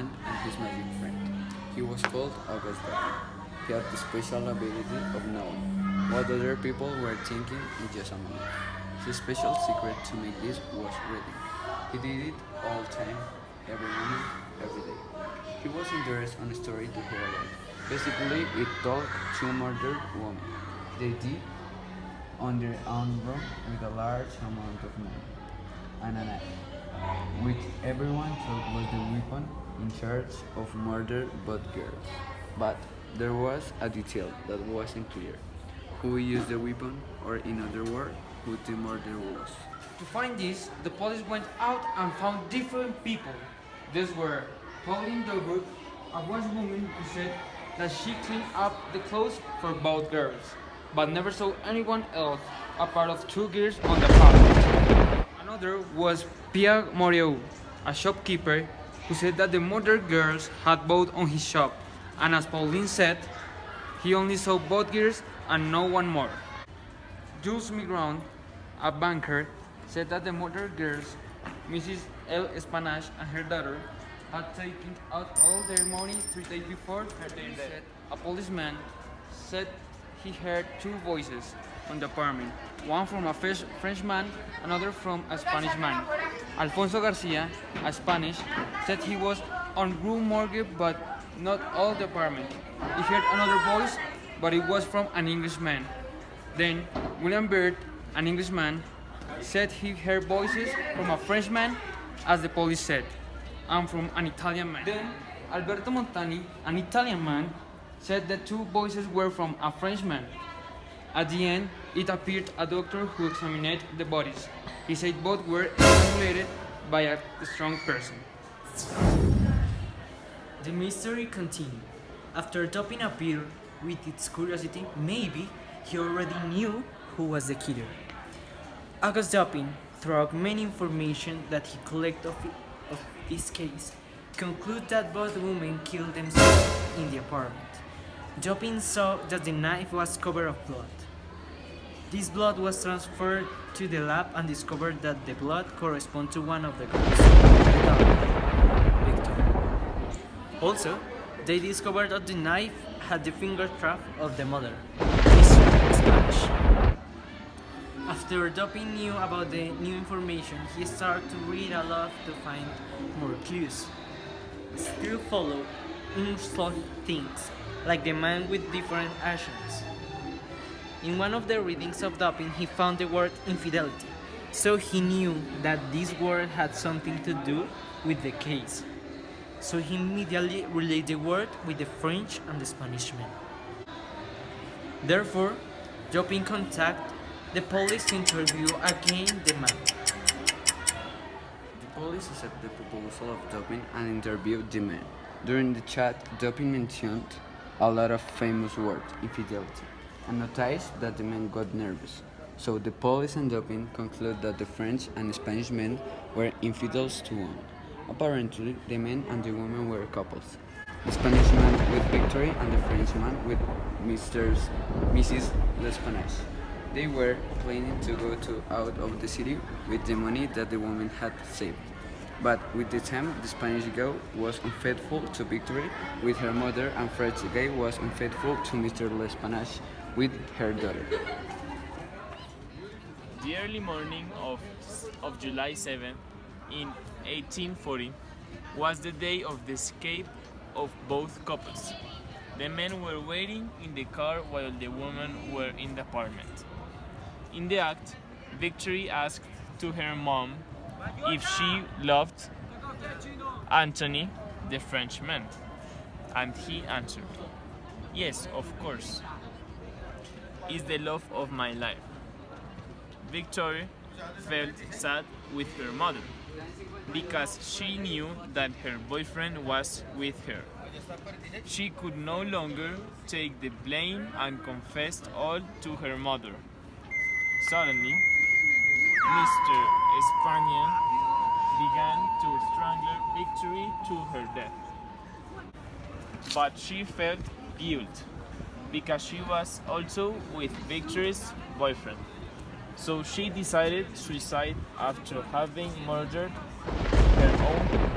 man and his magic friend. He was called August Dapper. He had the special ability of knowing what other people were thinking in just a moment. His special secret to make this was reading. He did it all the time, every moment, every day. He was interested in a story to hear about. Basically, it told two murdered women. They did on their own room with a large amount of money and a knife, which everyone thought was the weapon in charge of murder both girls. But there was a detail that wasn't clear. Who used the weapon, or in other words, who the murder was. To find this, the police went out and found different people. These were Pauline Dobrook, a Welsh woman who said that she cleaned up the clothes for both girls, but never saw anyone else apart of two girls on the apartment. Another was Pierre Moreau, a shopkeeper who said that the murdered girls had both on his shop, and as Pauline said, he only saw both girls and no one more. Jules Migrand, a banker, said that the murdered girls, Mrs. L. Spanache and her daughter, had taken out all their money 3 days before her death. A policeman said he heard two voices on the apartment, one from a Frenchman, another from a Spanish man. Alfonso Garcia, a Spanish, said he was on Rue Morgue but not all the apartment. He heard another voice, but it was from an Englishman. Then William Bird, an Englishman, said he heard voices from a Frenchman, as the police said, and from an Italian man. Then Alberto Montani, an Italian man, said that two voices were from a Frenchman. At the end, it appeared a doctor who examined the bodies. He said both were strangulated by a strong person. The mystery continued. After Dopin appeared with its curiosity, maybe he already knew who was the killer. August Dopin, throughout many information that he collected of this case, concluded that both women killed themselves in the apartment. Dopin saw that the knife was covered of blood. This blood was transferred to the lab and discovered that the blood corresponded to one of the girls, the daughter, Victor. Also, they discovered that the knife had the fingerprint of the mother, Mr. Spanish. After Dopin knew about the new information, he started to read a lot to find more clues. Still follow unsolved things, like the man with different actions. In one of the readings of Dopin, he found the word infidelity, so he knew that this word had something to do with the case. So he immediately related the word with the French and the Spanish men. Therefore, Dopin contacted the police to interview again the man. The police accepted the proposal of Dopin and interviewed the man. During the chat, Dopin mentioned a lot of famous words, infidelity, and noticed that the man got nervous. So the police and Dopin concluded that the French and Spanish men were infidels to one. Apparently, the man and the woman were couples. The Spanish man with Victory and the French man with Mrs. L'Espanache. They were planning to go out of the city with the money that the woman had saved. But with the time, the Spanish girl was unfaithful to Victory with her mother, and French guy was unfaithful to Mr. L'Espanache with her daughter. The early morning of July 7 in 1840 was the day of the escape of both couples. The men were waiting in the car while the women were in the apartment. In the act, Victory asked to her mom if she loved Anthony, the Frenchman, and he answered, "Yes, of course. Is the love of my life." Victoria felt sad with her mother because she knew that her boyfriend was with her. She could no longer take the blame and confessed all to her mother. Suddenly, Mr. Spaniel began to strangle Victory to her death. But she felt guilt because she was also with Victory's boyfriend. So she decided suicide after having murdered her own